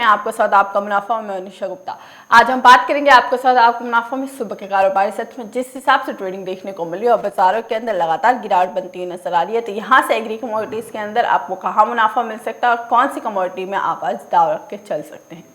आपके साथ आपका मुनाफा। मैं निशा गुप्ता। आज हम बात करेंगे आपके साथ आपका मुनाफा में सुबह के कारोबारी सत्र में जिस हिसाब से ट्रेडिंग देखने को मिली और बाजारों के अंदर लगातार गिरावट बनती हुई नजर आ रही है, तो यहाँ से एग्री कमोडिटीज के अंदर आपको कहाँ मुनाफा मिल सकता है और कौन सी कमोडिटी में आप आज दाव रख के चल सकते हैं।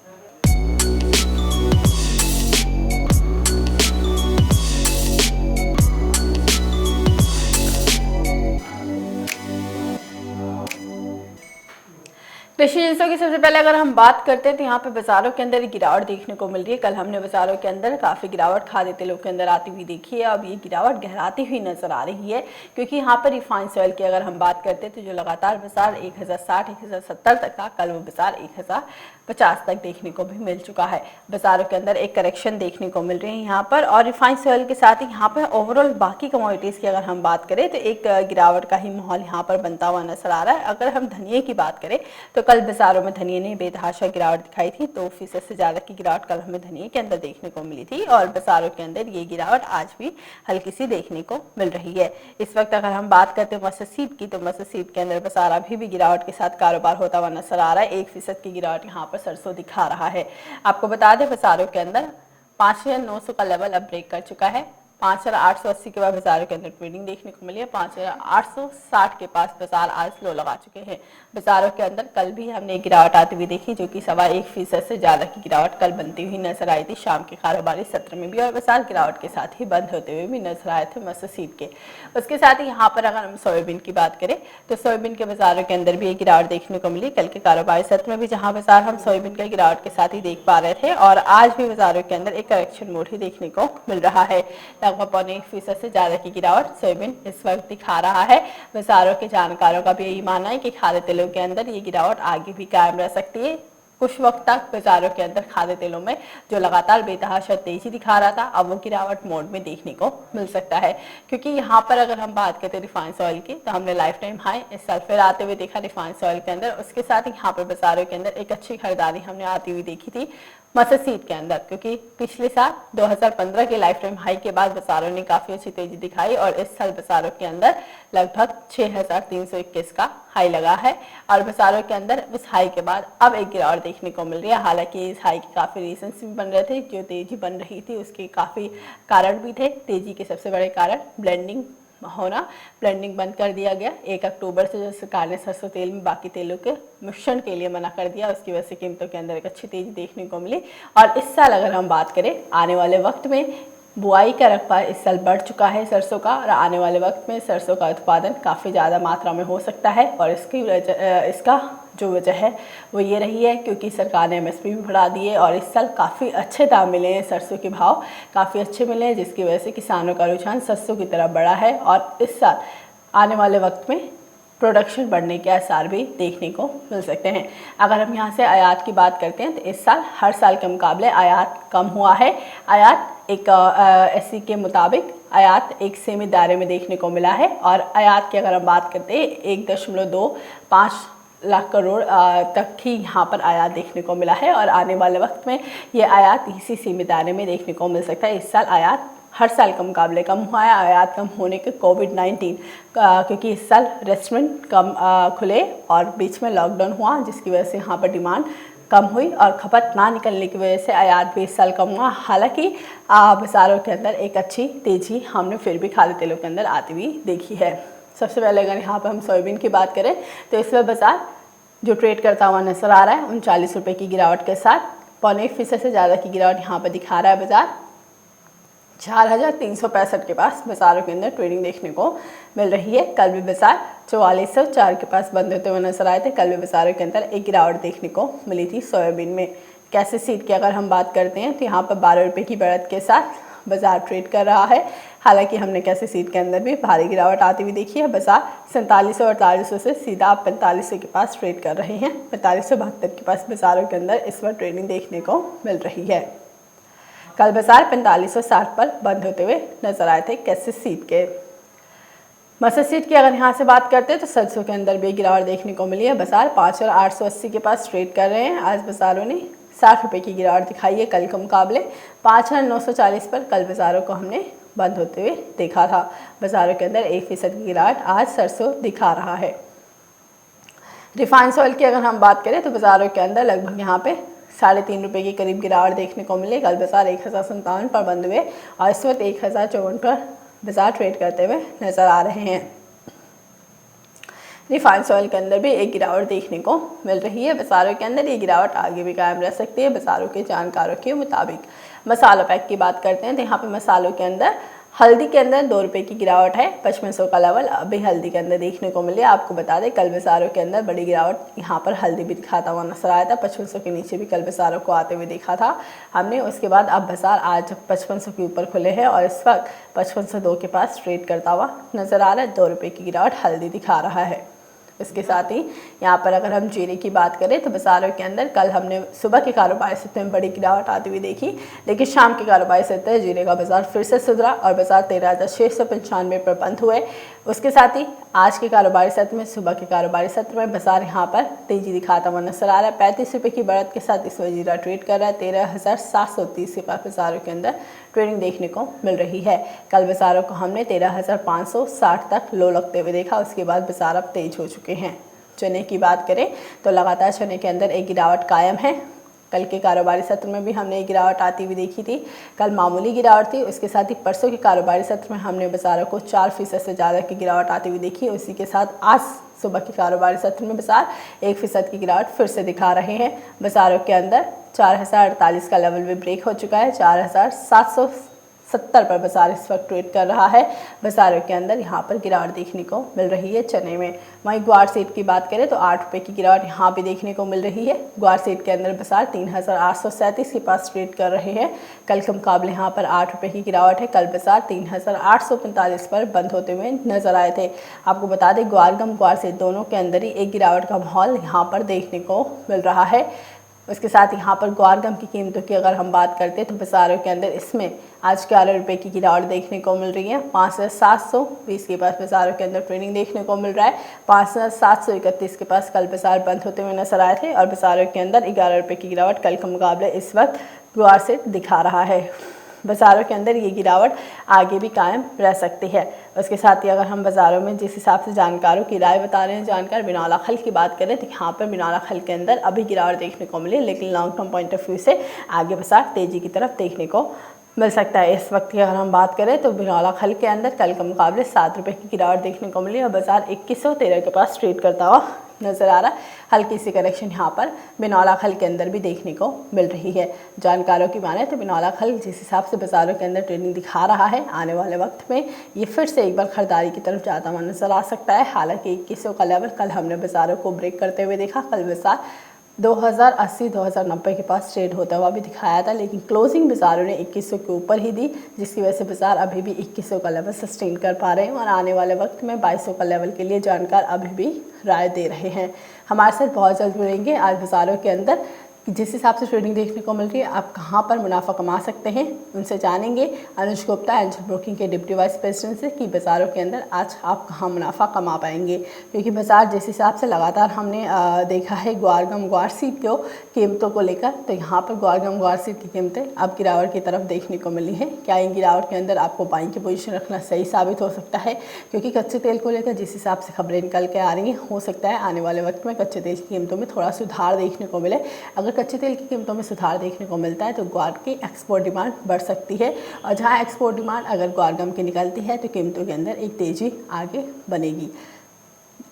कृषि जिनसों की सबसे पहले अगर हम बात करते हैं तो यहाँ पे बाजारों के अंदर गिरावट देखने को मिल रही है। कल हमने बाजारों के अंदर काफ़ी गिरावट खाद्य तेलों के अंदर आती हुई देखी है। अब ये गिरावट गहराती हुई नजर आ रही है क्योंकि यहाँ पर रिफाइंड ऑयल की अगर हम बात करते हैं तो जो लगातार बाजार 1060 1070 तक था, कल वो बाजार 1050 तक देखने को भी मिल चुका है। बाजारों के अंदर एक करेक्शन देखने को मिल रही है यहाँ पर, और रिफाइंड ऑयल के साथ ही यहाँ पर ओवरऑल बाकी कमोडिटीज़ की अगर हम बात करें तो एक गिरावट का ही माहौल यहाँ पर बनता हुआ नजर आ रहा है। अगर हम धनिये की बात करें तो कल बाजारों में धनिये ने बेतहाशा गिरावट दिखाई थी। 2% से ज़्यादा की गिरावट कल हमें धनिये के अंदर देखने को मिली थी और बाजारों के अंदर ये गिरावट आज भी हल्की सी देखने को मिल रही है। इस वक्त अगर हम बात करते हैं मस्टर्ड सीड की, तो मस्टर्ड सीड के अंदर बाजार अभी भी गिरावट के साथ कारोबार होता हुआ नजर आ रहा है। 1% की गिरावट यहाँ पर सरसों दिखा रहा है। आपको बता दें बाजारों के अंदर 5900 का लेवल अब ब्रेक कर चुका है। 5880 के बाद बाजारों के अंदर ट्रेडिंग देखने को मिली है। 5860 के पास बाजार आज लो लगा चुके हैं। बाजारों के अंदर कल भी हमने गिरावट आती हुई देखी, जो कि 1.25% से ज्यादा की गिरावट कल बनती हुई नजर आई थी शाम के कारोबारी सत्र में भी, और बाजार गिरावट के साथ ही बंद होते हुए भी नजर आए थे मस्टर्ड सीड के। उसके साथ ही यहाँ पर अगर हम सोयाबीन की बात करें तो सोयाबीन के बाजारों के अंदर भी एक गिरावट देखने को मिली। कल के कारोबारी सत्र में भी जहाँ बाजार हम सोयाबीन के गिरावट के साथ ही देख पा रहे थे, और आज भी बाजारों के अंदर एक करेक्शन मोड ही देखने को मिल रहा है। लगभग 1.25% से ज्यादा की गिरावट सोयाबीन इस वक्त दिखा रहा है। बाजारों के जानकारों का भी यही मानना है कि खाद्य तेलों के अंदर ये गिरावट आगे भी कायम रह सकती है। कुछ वक्त तक बाजारों के अंदर खाद्य तेलों में जो लगातार बेतहाशा तेजी दिखा रहा था, अब वो गिरावट मोड में देखने को मिल सकता है। क्योंकि यहाँ पर अगर हम बात करते हैं रिफाइंड ऑयल की, तो हमने लाइफ टाइम हाई इस साल फिर आते हुए देखा रिफाइंड ऑयल के अंदर। उसके साथ ही यहाँ पर बाजारों के अंदर एक अच्छी खरीदारी हमने आती हुई देखी थी मस्टर्ड सीड के अंदर, क्योंकि पिछले साल 2015 के लाइफ टाइम हाई के बाद बाजारों ने काफी अच्छी तेजी दिखाई और इस साल बाजारों के अंदर लगभग 6321 का हाई लगा है, और बाजारों के अंदर इस हाई के बाद अब एक गिरावट देखने को मिल रही है। हालांकि इस हाई के काफी रीजंस भी बन रहे थे। जो तेजी बन रही थी उसके काफी कारण भी थे। तेजी के सबसे बड़े कारण ब्लेंडिंग होना, ब्लेंडिंग बंद कर दिया गया 1 अक्टूबर से, जो सरकार ने सरसों तेल में बाकी तेलों के मिश्रण के लिए मना कर दिया। उसकी वजह से कीमतों के अंदर एक अच्छी तेजी देखने को मिली। और इस साल अगर हम बात करें आने वाले वक्त में बुआई का रकबा इस साल बढ़ चुका है सरसों का, और आने वाले वक्त में सरसों का उत्पादन काफ़ी ज़्यादा मात्रा में हो सकता है। और इसका जो वजह है वो ये रही है क्योंकि सरकार ने MSP भी बढ़ा दी है और इस साल काफ़ी अच्छे दाम मिले हैं। सरसों के भाव काफ़ी अच्छे मिले हैं, जिसकी वजह से किसानों का रुझान सरसों की तरफ बढ़ा है। और इस साल आने वाले वक्त में प्रोडक्शन बढ़ने के आसार भी देखने को मिल सकते हैं। अगर हम यहाँ से आयात की बात करते हैं तो इस साल हर साल के मुकाबले आयात कम हुआ है। आयात एक SC के मुताबिक आयात एक सीमित दायरे में देखने को मिला है, और आयात की अगर हम बात करते हैं 1.25 लाख करोड़ तक ही यहाँ पर आयात देखने को मिला है, और आने वाले वक्त में ये आयात इसी सीमित दायरे में देखने को मिल सकता है। इस साल आयात हर साल के मुकाबले कम हुआ है। आयात कम होने के कोविड-19 क्योंकि इस साल रेस्टोरेंट कम खुले और बीच में लॉकडाउन हुआ, जिसकी वजह से यहाँ पर डिमांड कम हुई और खपत ना निकलने की वजह से आयात भी इस साल कम हुआ। हालांकि बाजारों के अंदर एक अच्छी तेजी हमने फिर भी खाद्य तेलों के अंदर आती हुई देखी है। सबसे पहले अगर यहाँ पर हम सोयाबीन की बात करें तो इस वक्त बाजार जो ट्रेड करता हुआ नजर आ रहा है 39 रुपये की गिरावट के साथ 0.25% से ज़्यादा की गिरावट यहाँ पर दिखा रहा है। बाजार 4365 के पास बाजारों के अंदर ट्रेडिंग देखने को मिल रही है। कल भी बाजार 4404 के पास बंद होते हुए नजर आए थे। कल भी बाजारों के अंदर एक गिरावट देखने को मिली थी सोयाबीन में। कैसे सीड की अगर हम बात करते हैं तो यहाँ पर 12 रुपये की बढ़त के साथ बाजार ट्रेड कर रहा है। हालांकि हमने कैसे सीड के अंदर भी भारी गिरावट आती हुई देखी है। बाजार 4700 और 4800 से सीधा 4500 के पास ट्रेड कर रहे हैं। 4572 के पास बाजारों के अंदर इस वक्त ट्रेडिंग देखने को मिल रही है। कल बाजार 4560 पर बंद होते हुए नजर आए थे कैसे सीड के। मस्टर्ड सीड की अगर यहाँ से बात करते हैं तो सरसों के अंदर भी गिरावट देखने को मिली है। बाजार 5880 के पास ट्रेड कर रहे हैं। आज बाजारों ने 60 रुपये की गिरावट दिखाई है कल के मुकाबले। 5940 पर कल बाजारों को हमने बंद होते हुए देखा था। बाजारों के अंदर 1% की गिरावट आज सरसों दिखा रहा है। रिफाइंड ऑयल की अगर हम बात करें तो बाजारों के अंदर लगभग यहाँ पे ₹3.5 के करीब गिरावट देखने को मिली। कल बाजार 1057 पर बंद हुए और इस वक्त 1054 पर बाजार ट्रेड करते हुए नजर आ रहे हैं। रिफाइंड ऑयल के अंदर भी एक गिरावट देखने को मिल रही है। बाजारों के अंदर ये गिरावट आगे भी कायम रह सकती है बाजारों के जानकारों के मुताबिक। मसालों पैक की बात करते हैं तो यहाँ पे मसालों के अंदर हल्दी के अंदर ₹2 की गिरावट है। 5500 का लेवल अभी हल्दी के अंदर देखने को मिली। आपको बता दें कल बाजारों के अंदर बड़ी गिरावट यहाँ पर हल्दी भी दिखाता हुआ नजर आया था। 5500 के नीचे भी कल बाजारों को आते हुए देखा था हमने। उसके बाद अब बाजार आज 5500 के ऊपर खुले हैं और इस वक्त 5502 के पास ट्रेड करता हुआ नजर आ रहा है। ₹2 की गिरावट हल्दी दिखा रहा है। इसके साथ ही यहाँ पर अगर हम जीरे की बात करें तो बाजारों के अंदर कल हमने सुबह के कारोबारी सत्र में बड़ी गिरावट आती हुई देखी, लेकिन शाम के कारोबारी सत्र जीरे का बाजार फिर से सुधरा और बाजार 13,695 पर बंद हुए। उसके साथ ही आज के कारोबारी सत्र में सुबह के कारोबारी सत्र में बाजार यहाँ पर तेजी दिखाता हुआ नजर आ रहा है। ₹35 की बढ़त के साथ इस वक्त जीरा ट्रेड कर रहा है। 13,730 के पास बाजारों के अंदर ट्रेडिंग देखने को मिल रही है। कल बाजारों को हमने 13,560 तक लो लगते हुए देखा। उसके बाद बाजार अब तेज हो चुके हैं। चने की बात करें तो लगातार चने के अंदर एक गिरावट कायम है। कल के कारोबारी सत्र में भी हमने एक गिरावट आती हुई देखी थी। कल मामूली गिरावट थी। उसके साथ ही परसों के कारोबारी सत्र में हमने बाजारों को 4% से ज़्यादा की गिरावट आती हुई देखी। उसी के साथ आज सुबह के कारोबारी सत्र में बाजार 1% की गिरावट फिर से दिखा रहे हैं। बाजारों के अंदर 4048 का लेवल भी ब्रेक हो चुका है। 4770 पर बाजार इस वक्त ट्रेड कर रहा है। बाजारों के अंदर यहाँ पर गिरावट देखने को मिल रही है चने में। वहीं ग्वार सीड की बात करें तो ₹8 की गिरावट यहाँ भी देखने को मिल रही है। ग्वार सीड के अंदर बाजार 3837 के पास ट्रेड कर रहे हैं। कल के मुकाबले यहाँ पर ₹8 की गिरावट है। कल बाजार 3845 पर बंद होते हुए नजर आए थे। आपको बता दें ग्वार गम ग्वार सीड दोनों के अंदर ही एक गिरावट का माहौल यहाँ पर देखने को मिल रहा है। उसके साथ यहाँ पर ग्वार गम की कीमतों की अगर हम बात करते हैं तो बाजारों के अंदर इसमें आज ₹11 की गिरावट देखने को मिल रही है। 5720 के पास बाजारों के अंदर ट्रेडिंग देखने को मिल रहा है। 5731 के पास कल बाजार बंद होते हुए नजर आए थे और बाजारों के अंदर ₹11 की गिरावट कल के मुकाबले इस वक्त ग्वार से दिखा रहा है। बाज़ारों के अंदर ये गिरावट आगे भी कायम रह सकती है। उसके साथ ही अगर हम बाज़ारों में जिस हिसाब से जानकारों की राय बता रहे हैं जानकार बिनौला खल की बात करें तो यहाँ पर बिनौला खल के अंदर अभी गिरावट देखने को मिली, लेकिन long term point of view से आगे बाजार तेज़ी की तरफ देखने को मिल सकता है। इस वक्त की अगर हम बात करें तो बिनौला खल के अंदर कल के मुकाबले ₹7 की गिरावट देखने को मिली और बाजार 2113 के पास ट्रेड करता हुआ नजर आ रहा है। हल्की सी करेक्शन यहाँ पर बिनौला खल के अंदर भी देखने को मिल रही है। जानकारों की माने तो बिनौला खल जिस हिसाब से बाजारों के अंदर ट्रेडिंग दिखा रहा है, आने वाले वक्त में ये फिर से एक बार खरीदारी की तरफ जाता हुआ नजर आ सकता है। हालांकि 2100 का लेवल कल हमने बाजारों को ब्रेक करते हुए देखा। कल बाजार 2080-2090 के पास ट्रेड होता हुआ भी दिखाया था, लेकिन क्लोजिंग बाजारों ने 2100 के ऊपर ही दी, जिसकी वजह से बाजार अभी भी 2100 का लेवल सस्टेन कर पा रहे हैं और आने वाले वक्त में 2200 का लेवल के लिए जानकार अभी भी राय दे रहे हैं। हमारे साथ बहुत जल्द जुड़ेंगे आज बाजारों के अंदर जिस हिसाब से ट्रेडिंग देखने को मिल रही है, आप कहां पर मुनाफा कमा सकते हैं उनसे जानेंगे। अनुज गुप्ता एंजल ब्रोकिंग के डिप्टी वाइस प्रेसिडेंट से कि बाज़ारों के अंदर आज आप कहां मुनाफा कमा पाएंगे, क्योंकि बाज़ार जिस हिसाब से लगातार हमने देखा है ग्वारगम ग्वार सीड को कीमतों को लेकर, तो यहाँ पर ग्वारगम ग्वार सीड की कीमतें अब गिरावट की तरफ देखने को मिली है। क्या इन गिरावट के अंदर आपको बाइंग की पोजीशन रखना सही साबित हो सकता है, क्योंकि कच्चे तेल को लेकर जिस हिसाब से खबरें निकल के आ रही हैं, हो सकता है आने वाले वक्त में कच्चे तेल की कीमतों में थोड़ा सुधार देखने को मिले। अगर कच्चे तेल की कीमतों में सुधार देखने को मिलता है तो ग्वार की एक्सपोर्ट डिमांड बढ़ सकती है, और जहां एक्सपोर्ट डिमांड अगर ग्वारगम की निकलती है तो कीमतों के अंदर एक तेज़ी आगे बनेगी।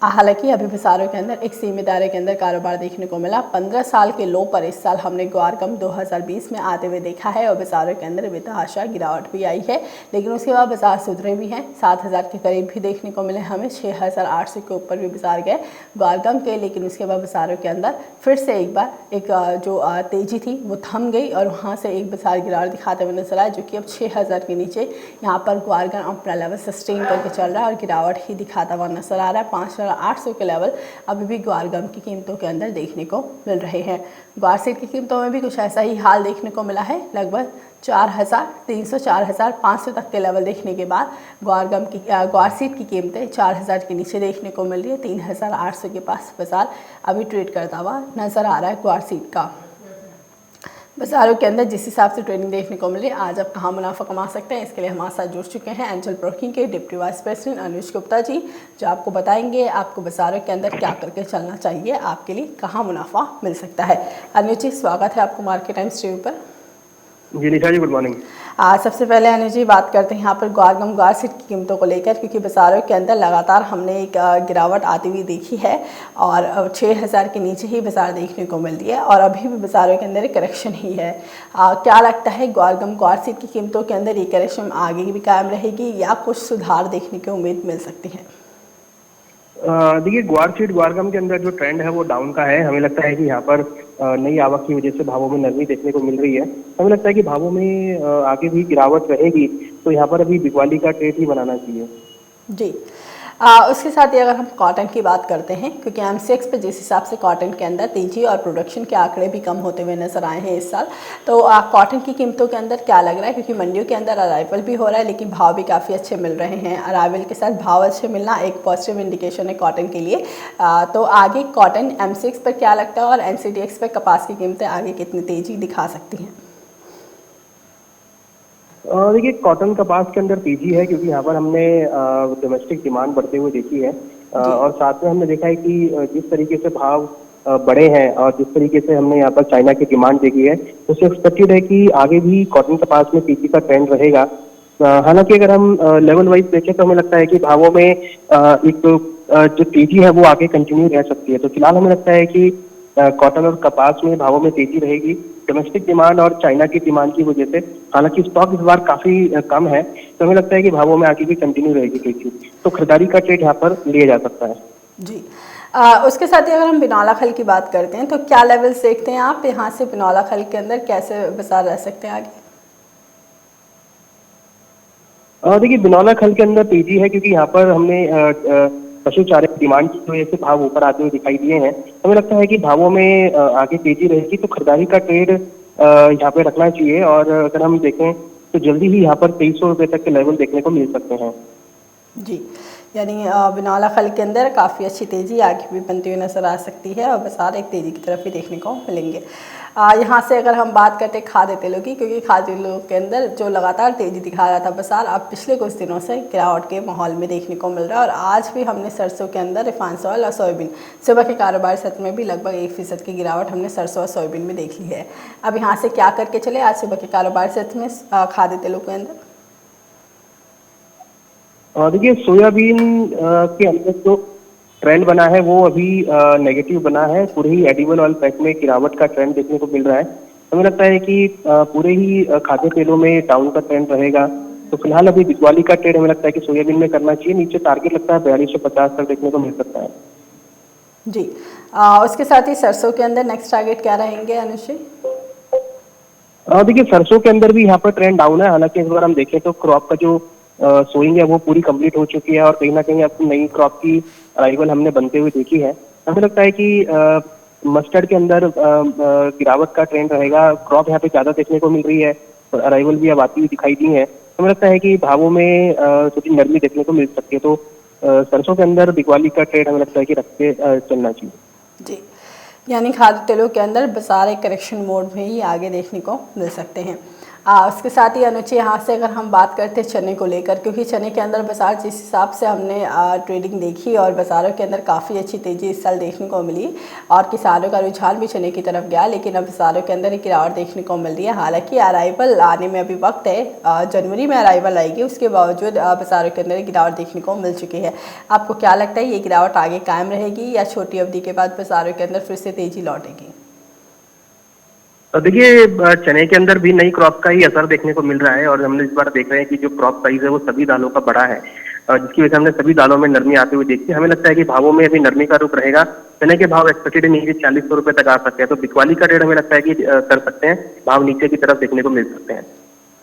हालांकि अभी बाजारों के अंदर एक सीमित दायरे के अंदर कारोबार देखने को मिला। 15 साल के लो पर इस साल हमने ग्वारगम 2020 में आते हुए देखा है और बाजारों के अंदर बेतहाशा गिरावट भी आई है, लेकिन उसके बाद बाजार सुधरे भी हैं। 7000 के करीब भी देखने को मिले हमें, 6800 के ऊपर भी बाजार गए ग्वारगम के, लेकिन उसके बाद बाजारों के अंदर फिर से एक बार एक जो तेज़ी थी वो थम गई और वहाँ से एक बाजार गिरावट दिखाते हुए नजर आया, जो कि अब 6000 के नीचे यहाँ पर ग्वारगम अपना लेवल सस्टेन करके चल रहा है और गिरावट ही दिखाता हुआ नजर आ रहा है। 5800 के लेवल अभी भी ग्वारगम की कीमतों के अंदर देखने को मिल रहे हैं। ग्वार सीड की कीमतों में भी कुछ ऐसा ही हाल देखने को मिला है। लगभग 4300 4500 तक के लेवल देखने के बाद ग्वारगम की ग्वार सीड की कीमतें 4000 के नीचे देखने को मिल रही है। 3800 के पास बाजार अभी ट्रेड करता हुआ नजर आ रहा है ग्वार सीड का। बाजारों के अंदर जिस हिसाब से ट्रेडिंग देखने को मिली, आज आप कहाँ मुनाफा कमा सकते हैं, इसके लिए हमारे साथ जुड़ चुके हैं एंजल ब्रोकिंग के डिप्टी वाइस प्रेसिडेंट अनुज गुप्ता जी, जो आपको बताएंगे आपको बाजारों के अंदर क्या करके चलना चाहिए, आपके लिए कहाँ मुनाफा मिल सकता है। अनुज जी, स्वागत है आपको मार्केट टाइम्स टीवी पर। जी निशा जी, गुड मॉर्निंग। सबसे पहले अनुज जी बात करते हैं यहाँ पर ग्वारगम ग्वार सीड की कीमतों को लेकर, क्योंकि बाजारों के अंदर लगातार हमने एक गिरावट आती हुई देखी है और 6000 के नीचे ही बाजार देखने को मिल रही है और अभी भी बाजारों के अंदर एक करेक्शन ही है। क्या लगता है ग्वारगम ग्वार सीड की कीमतों के अंदर ये करेक्शन आगे भी कायम रहेगी या कुछ सुधार देखने की उम्मीद मिल सकती है? देखिए, ग्वारगम के अंदर जो ट्रेंड है वो डाउन का है। हमें लगता है कि यहाँ पर नई आवक की वजह से भावों में नरमी देखने को मिल रही है। हमें लगता है कि भावों में आगे भी गिरावट रहेगी, तो यहाँ पर अभी बिकवाली का ट्रेड ही बनाना चाहिए। जी। उसके साथ ही अगर हम कॉटन की बात करते हैं, क्योंकि एमसीएक्स पे जिस हिसाब से कॉटन के अंदर तेजी और प्रोडक्शन के आंकड़े भी कम होते हुए नजर आए हैं इस साल, तो कॉटन की कीमतों के अंदर क्या लग रहा है? क्योंकि मंडियों के अंदर अराइवल भी हो रहा है लेकिन भाव भी काफ़ी अच्छे मिल रहे हैं। अराइवल के साथ भाव अच्छे मिलना एक पॉजिटिव इंडिकेशन है कॉटन के लिए। तो आगे कॉटन एमसीएक्स पर क्या लगता है और एनसीडीएक्स पर कपास की कीमतें आगे कितनी तेजी दिखा सकती हैं? देखिए, कॉटन कपास के अंदर तेजी है क्योंकि यहाँ पर हमने डोमेस्टिक डिमांड बढ़ते हुए देखी है और साथ में हमने देखा है कि जिस तरीके से भाव बढ़े हैं और जिस तरीके से हमने यहाँ पर चाइना की डिमांड देखी है, उससे एक्सपेक्टेड है कि आगे भी कॉटन कपास में तेजी का ट्रेंड रहेगा। हालांकि अगर हम लेवल वाइज देखें तो हमें लगता है कि भावों में एक जो तेजी है वो आगे कंटिन्यू रह सकती है। तो फिलहाल हमें लगता है कि कॉटन और कपास में भावों में तेजी रहेगी डोमेस्टिक डिमांड और चाइना की डिमांड की वजह से। हालांकि स्टॉक इस बार काफी कम है, तो हमें लगता है कि भावों में आगे भी कंटिन्यू रहेगी तेजी, तो खरीदारी का ट्रेड यहाँ पर लिया जा सकता है। जी। उसके साथ ही अगर हम बिनौला खल की बात करते हैं तो क्या लेवल्स देखते हैं आप यहाँ से? बिनौला खल के अंदर कैसे बाजार रह सकते हैं आगे? देखिए, बिनौला खल के अंदर तेजी है क्योंकि यहाँ पर हमने पशु चारे की डिमांड की वजह से भाव ऊपर आते हुए दिखाई दिए हैं। हमें लगता है कि भावों में आगे तेजी रहेगी, तो खरीदारी का ट्रेड यहाँ पे रखना चाहिए। और अगर हम देखें तो जल्दी ही यहाँ पर 2300 रुपये तक के लेवल देखने को मिल सकते हैं। जी, यानी बिनौला खल के अंदर काफ़ी अच्छी तेज़ी आगे भी बनती हुई नज़र आ सकती है और बाजार एक तेज़ी की तरफ भी देखने को मिलेंगे। यहाँ से अगर हम बात करते हैं खाद्य तेलों की, क्योंकि खाद्य तेलों के अंदर जो लगातार तेज़ी दिखा रहा था बाजार, अब पिछले कुछ दिनों से गिरावट के माहौल में देखने को मिल रहा है और आज भी हमने सरसों के अंदर रिफाइंड ऑयल और सोयाबीन सुबह के कारोबार सत्र में भी लगभग 1% की गिरावट हमने सरसों और सोयाबीन में देख ली है। अब यहाँ से क्या करके चले आज सुबह के कारोबार सत्र में खाद्य तेलों के अंदर? देखिए, सोयाबीन के अंदर जो ट्रेंड बना है वो अभी नेगेटिव बना है। पूरे ही एडिबल ऑयल पैक में गिरावट का ट्रेंड देखने को मिल रहा है। हमें लगता है कि पूरे ही खाद्य तेलों में डाउन का ट्रेंड रहेगा। तो फिलहाल अभी बिकवाली का ट्रेड हमें लगता है कि सोयाबीन में करना चाहिए। नीचे टारगेट लगता है 4250 तक देखने को मिल सकता है। जी। उसके साथ ही सरसों के अंदर नेक्स्ट टारगेट क्या रहेंगे अनुज जी? देखिए, सरसों के अंदर भी यहाँ पर ट्रेंड डाउन है। हालांकि इस बार हम देखें तो क्रॉप का जो सोइंग है वो पूरी कंप्लीट हो चुकी है और कहीं ना कहीं अपनी नई क्रॉप की अराइवल हमने बनते हुए देखी है। हमें लगता है कि मस्टर्ड के अंदर गिरावट का ट्रेंड रहेगा। क्रॉप यहाँ पे ज्यादा देखने को मिल रही है और अराइवल भी अब आती हुई दिखाई दी है। हमें लगता है कि भावों में थोड़ी नरमी देखने को मिल सकती है। तो सरसों के अंदर दिवाली का ट्रेड हमें लगता है कि रख के चलना चाहिए। जी, यानी खाद्य तेलों के अंदर बाजार एक करेक्शन मोड में ही आगे देखने को मिल सकते हैं। उसके साथ ही अनुची यहाँ से अगर हम बात करते हैं चने को लेकर, क्योंकि चने के अंदर बाजार जिस हिसाब से हमने ट्रेडिंग देखी और बाज़ारों के अंदर काफ़ी अच्छी तेज़ी इस साल देखने को मिली और किसानों का रुझान भी चने की तरफ गया, लेकिन अब बाज़ारों के अंदर एक गिरावट देखने को मिल रही है। हालांकि अराइवल आने में अभी वक्त है, जनवरी में अराइवल आएगी, उसके बावजूद बाज़ारों के अंदर गिरावट देखने को मिल चुकी है। आपको क्या लगता है ये गिरावट आगे कायम रहेगी या छोटी अवधि के बाद बाज़ारों के अंदर फिर से तेज़ी लौटेगी? देखिए, चने के अंदर भी नई क्रॉप का ही असर देखने को मिल रहा है और हमने इस बार देख रहे हैं कि जो क्रॉप साइज है वो सभी दालों का बड़ा है, जिसकी वजह से हमने सभी दालों में नरमी आते हुए देखी है। हमें लगता है कि भावों में अभी नरमी का रुख रहेगा। चने के भाव एक्सपेक्टेड नीचे 4000 रुपये तक आ सकते हैं, तो बिकवाली का रेट हमें लगता है कि कर सकते हैं, भाव नीचे की तरफ देखने को मिल सकते हैं।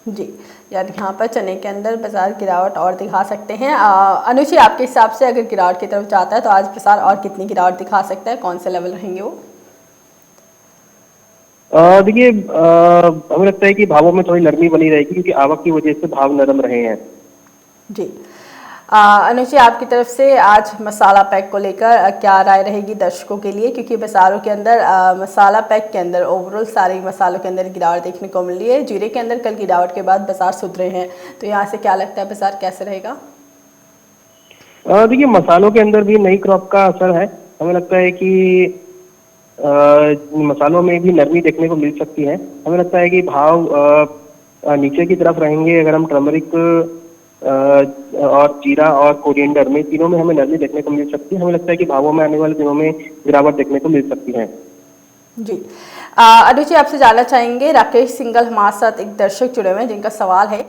जी, यानी यहाँ पर चने के अंदर बाजार गिरावट और दिखा सकते हैं। अनुजी, आपके हिसाब से अगर गिरावट की तरफ जाता है तो आज बाजार और कितनी गिरावट दिखा सकता है, कौन से लेवल रहेंगे वो? देखिए, हमें लगता है कि भावों में थोड़ी नरमी बनी रहेगी क्योंकि आवक की वजह से भाव नरम रहे हैं। जी। अनुज जी, आपकी तरफ से आज मसाला पैक को लेकर क्या राय रहेगी दर्शकों के लिए, क्योंकि बाजारों के अंदर मसाला पैक के अंदर ओवरऑल सारे मसालों के अंदर गिरावट देखने को मिल रही है। जीरे के अंदर कल गिरावट के बाद बाजार सुधरे हैं, तो यहाँ से क्या लगता है बाजार कैसे रहेगा? देखिए, मसालों के अंदर भी नई क्रॉप का असर है। हमें लगता है कि मसालों में भी नरमी देखने को मिल सकती है। हमें लगता है कि भाव नीचे की तरफ रहेंगे। अगर हम टर्मरिक और जीरा और कोरिएंडर में, तीनों में हमें नरमी देखने को मिल सकती है। हमें लगता है कि भावों में आने वाले दिनों में गिरावट देखने को मिल सकती है। जी, अनुज जी, आपसे जानना चाहेंगे, राकेश सिंगल हमारे साथ एक दर्शक जुड़े हुए हैं जिनका सवाल है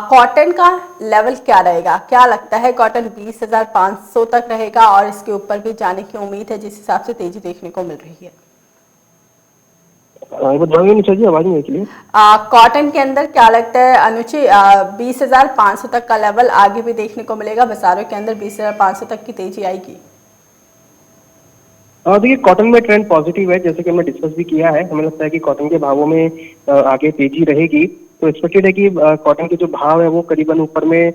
कॉटन का लेवल क्या रहेगा? क्या लगता है कॉटन 20,500 तक रहेगा और इसके ऊपर भी जाने की उम्मीद है जिस हिसाब से तेजी देखने को मिल रही है? चाहिए आवाज नहीं है। कॉटन के अंदर क्या लगता है अनुज जी, 20,500 तक का लेवल आगे भी देखने को मिलेगा? बाजारों के अंदर 20,500 तक की तेजी आएगी? देखिए, कॉटन में ट्रेंड पॉजिटिव है, जैसे कि हमने डिस्कस भी किया है। हमें लगता है कि कॉटन के भावों में आगे तेजी रहेगी। तो एक्सपेक्टेड है कि कॉटन के जो भाव है वो करीबन ऊपर में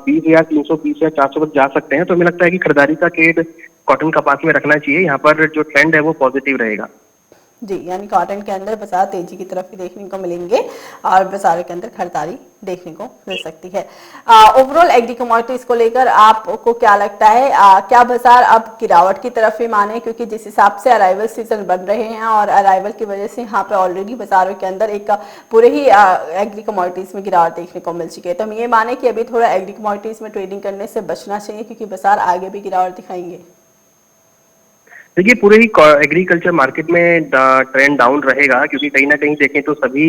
20,320 या 400 तक जा सकते हैं। तो हमें लगता है कि खरीदारी का ट्रेड कॉटन कपास में रखना चाहिए। यहाँ पर जो ट्रेंड है वो पॉजिटिव रहेगा। जी, यानी कॉटन के अंदर बाजार तेजी की तरफ ही देखने को मिलेंगे और बाजारों के अंदर खरीदारी देखने को मिल सकती है। ओवरऑल एग्री कमोडिटीज को लेकर आपको क्या लगता है, क्या बाजार अब गिरावट की तरफ ही माने, क्योंकि जिस हिसाब से अराइवल सीजन बन रहे हैं और अराइवल की वजह से यहाँ पे ऑलरेडी बाजारों के अंदर एक पूरे ही एग्री कमोडिटीज में गिरावट देखने को मिल चुकी है, तो हम ये माने कि अभी थोड़ा एग्री कमोडिटीज में ट्रेडिंग करने से बचना चाहिए क्योंकि बाजार आगे भी गिरावट दिखाएंगे? देखिए, पूरे ही एग्रीकल्चर मार्केट में ट्रेंड डाउन रहेगा, क्योंकि कहीं ना कहीं देखें तो सभी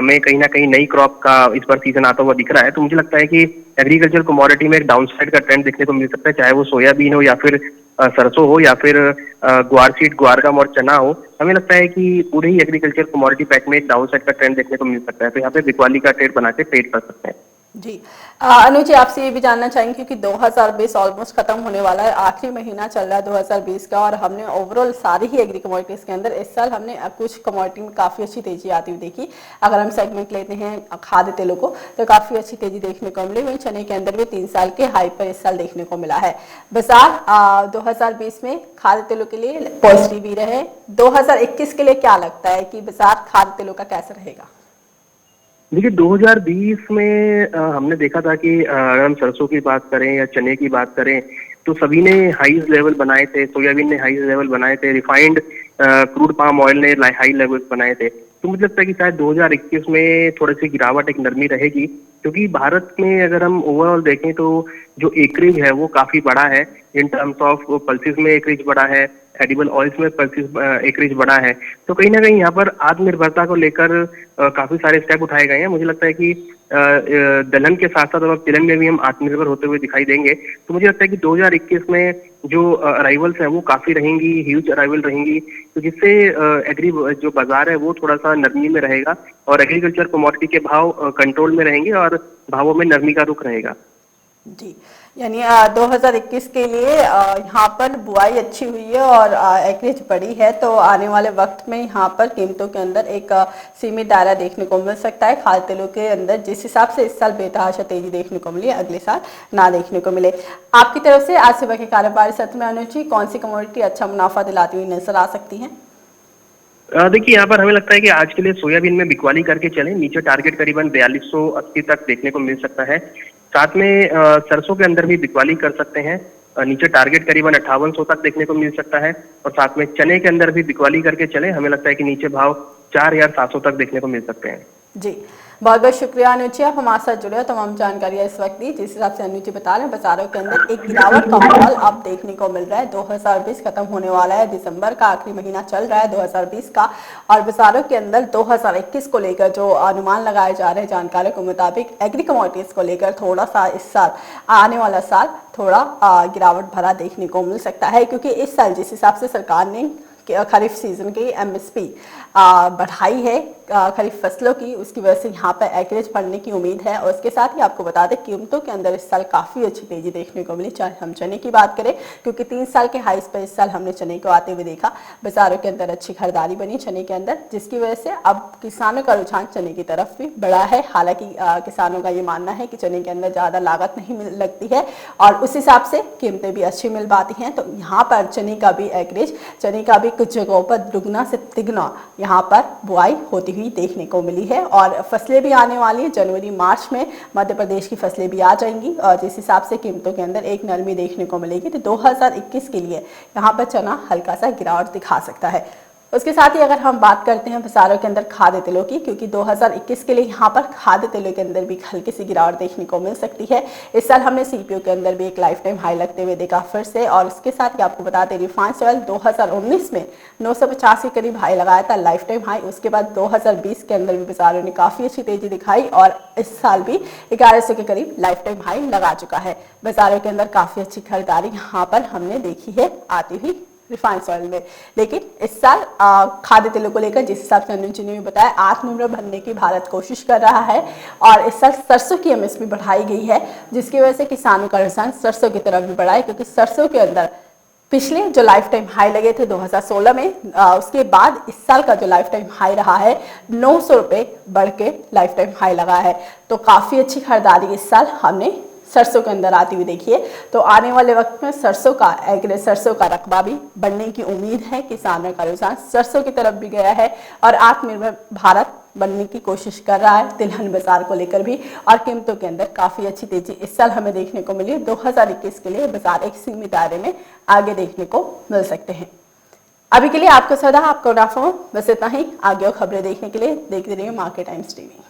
में कहीं ना कहीं नई क्रॉप का इस बार सीजन आता हुआ दिख रहा है। तो मुझे लगता है कि एग्रीकल्चर कमोडिटी में एक डाउन साइड का ट्रेंड देखने को मिल सकता है, चाहे वो सोयाबीन हो या फिर सरसों हो या फिर ग्वार सीड, ग्वारगम और चना हो। हमें लगता है कि पूरे ही एग्रीकल्चर कमोडिटी पैक में एक डाउन साइड का ट्रेंड देखने को मिल सकता है। तो यहाँ पे बिकवाली का ट्रेड बना के ट्रेड कर सकते हैं। जी, अनुज जी, आपसे ये भी जानना चाहेंगे क्योंकि 2020 ऑलमोस्ट खत्म होने वाला है, आखिरी महीना चल रहा है 2020 का, और हमने ओवरऑल सारी ही एग्री कमोडिटीज के अंदर इस साल हमने कुछ कमोडिटी में काफी अच्छी तेजी आती हुई देखी। अगर हम सेगमेंट लेते हैं खाद्य तेलों को तो काफी अच्छी तेजी देखने को मिली। वहीं चने के अंदर भी 3 साल के हाई पर इस साल देखने को मिला है। बाजार 2020 में खाद्य तेलों के लिए पॉजिटिव ही रहे। 2021 के लिए क्या लगता है कि बाजार खाद्य तेलों का कैसा रहेगा? देखिए, 2020 में हमने देखा था कि अगर हम सरसों की बात करें या चने की बात करें तो सभी ने हाईज लेवल बनाए थे। सोयाबीन ने हाईज लेवल बनाए थे, रिफाइंड क्रूड पाम ऑयल ने हाई लेवल्स बनाए थे। तो मुझे लगता है कि शायद 2021 में थोड़ी सी गिरावट, एक नरमी रहेगी, क्योंकि भारत में अगर हम ओवरऑल देखें तो जो एकरेज है वो काफी बड़ा है। इन टर्म्स ऑफ पल्सेस में एकरेज बड़ा है, एडिबल ऑयल्स में पल्सेस एकरेज बड़ा है। तो कहीं ना कहीं यहाँ पर आत्मनिर्भरता को लेकर काफी सारे स्टेप उठाए गए हैं। मुझे लगता है कि दलहन के साथ साथ अब तिलहन में भी हम आत्मनिर्भर होते हुए दिखाई देंगे। तो मुझे लगता है कि 2021 में जो अराइवल्स हैं वो काफी रहेंगी, ह्यूज अराइवल रहेंगी, तो जिससे एग्री जो बाजार है वो थोड़ा सा नरमी में रहेगा और एग्रीकल्चर कमोडिटी के भाव कंट्रोल में रहेंगे और भावों में नरमी का रुख रहेगा। जी, यानी 2021 के लिए यहाँ पर बुआई अच्छी हुई है और एकरेज बड़ी है, तो आने वाले वक्त में यहाँ पर कीमतों के अंदर एक सीमित दायरा देखने को मिल सकता है। खाद्य तेलों के अंदर जिस हिसाब से इस साल बेतहाशा तेजी देखने को मिली, अगले साल ना देखने को मिले। आपकी तरफ से आज सुबह के कारोबारी सत्र में अनुज जी कौन सी कमोडिटी अच्छा मुनाफा दिलाती हुई नजर आ सकती है? देखिए, यहाँ पर हमें लगता है कि आज के लिए सोयाबीन में बिकवाली करके चलें। नीचे टारगेट करीबन 4280 तक देखने को मिल सकता है। साथ में सरसों के अंदर भी बिकवाली कर सकते हैं। नीचे टारगेट करीबन 5800 तक देखने को मिल सकता है। और साथ में चने के अंदर भी बिकवाली करके चलें। हमें लगता है कि नीचे भाव 4700 तक देखने को मिल सकते हैं। जी, बहुत बहुत शुक्रिया अनुज जी, आप हमारे साथ जुड़े हो, तमाम जानकारियां इस वक्त दी। जिस हिसाब से अनुज जी बता रहे हैं बाजारों के अंदर एक गिरावट का माहौल अब देखने को मिल रहा है। 2020 खत्म होने वाला है, दिसंबर का आखिरी महीना चल रहा है 2020 का, और बाजारों के अंदर 2021 को लेकर जो अनुमान लगाए जा रहे हैं जानकारियों के मुताबिक एग्री कमोडिटीज को लेकर थोड़ा सा इस साल, आने वाला साल थोड़ा गिरावट भरा देखने को मिल सकता है, क्योंकि इस साल जिस हिसाब से सरकार ने खरीफ सीजन की MSP बढ़ाई है खरीफ फसलों की, उसकी वजह से यहाँ पर एवरेज बढ़ने की उम्मीद है। और उसके साथ ही आपको बता दें कीमतों के अंदर इस साल काफ़ी अच्छी तेजी देखने को मिली, चाहे हम चने की बात करें, क्योंकि 3 साल के हाईस पर इस साल हमने चने को आते हुए देखा। बाजारों के अंदर अच्छी खरीदारी बनी चने के अंदर, जिसकी वजह से अब किसानों का रुझान चने की तरफ भी बढ़ा है। हालांकि किसानों का ये मानना है कि चने के अंदर ज़्यादा लागत नहीं लगती है और उस हिसाब से कीमतें भी अच्छी मिल पाती हैं। तो यहाँ पर चने का भी एवरेज, चने का भी कुछ जगहों पर दुगना से तिगुना यहाँ पर बुआई होती हुई देखने को मिली है। और फसलें भी आने वाली हैं, जनवरी मार्च में मध्य प्रदेश की फसलें भी आ जाएंगी और जिस हिसाब से कीमतों के अंदर एक नरमी देखने को मिलेगी, तो 2021 के लिए यहाँ पर चना हल्का सा गिरावट दिखा सकता है। उसके साथ ही अगर हम बात करते हैं बाजारों के अंदर खाद्य तेलों की, क्योंकि 2021 के लिए यहाँ पर खाद्य तेलों के अंदर भी हल्की सी गिरावट देखने को मिल सकती है। इस साल हमने सीपीओ के अंदर भी एक लाइफ टाइम हाई लगते हुए देखा फिर से। और इसके साथ ही आपको बता दें रिफाइंड ऑयल 2019 में 950 के करीब हाई लगाया था, लाइफ टाइम हाई। उसके बाद 2020 के अंदर भी बाजारों ने काफ़ी अच्छी तेजी दिखाई और इस साल भी 1100 के करीब लाइफ टाइम हाई लगा चुका है। बाजारों के अंदर काफ़ी अच्छी खरीदारी यहाँ पर हमने देखी है आती हुई रिफाइंड ऑयल में। लेकिन इस साल खाद्य तेलों को लेकर जिस हिसाब से अनुज जी ने भी बताया, आत्मनिर्भर बनने की भारत कोशिश कर रहा है और इस साल सरसों की एमएसपी बढ़ाई गई है, जिसकी वजह से किसानों का रुझान सरसों की तरफ भी बढ़ा है। क्योंकि सरसों के अंदर पिछले जो लाइफ टाइम हाई लगे थे 2016 में, उसके बाद इस साल का जो लाइफ टाइम हाई रहा है 900 रुपये बढ़ के लाइफ टाइम हाई लगा है। तो काफ़ी अच्छी खरीदारी इस साल हमने सरसों के अंदर आती हुई देखिए। तो आने वाले वक्त में सरसों का रकबा भी बढ़ने की उम्मीद है। किसानों का रुझान सरसों की तरफ भी गया है और आत्मनिर्भर भारत बनने की कोशिश कर रहा है तिलहन बाजार को लेकर भी। और कीमतों के अंदर काफ़ी अच्छी तेजी इस साल हमें देखने को मिली। 2021 के लिए बाजार एक सीमित दायरे में आगे देखने को मिल सकते हैं। अभी के लिए आपको सदा आपको मुनाफा, बस इतना ही। आगे और खबरें देखने के लिए देखते रहिए मार्केट टाइम्स टीवी।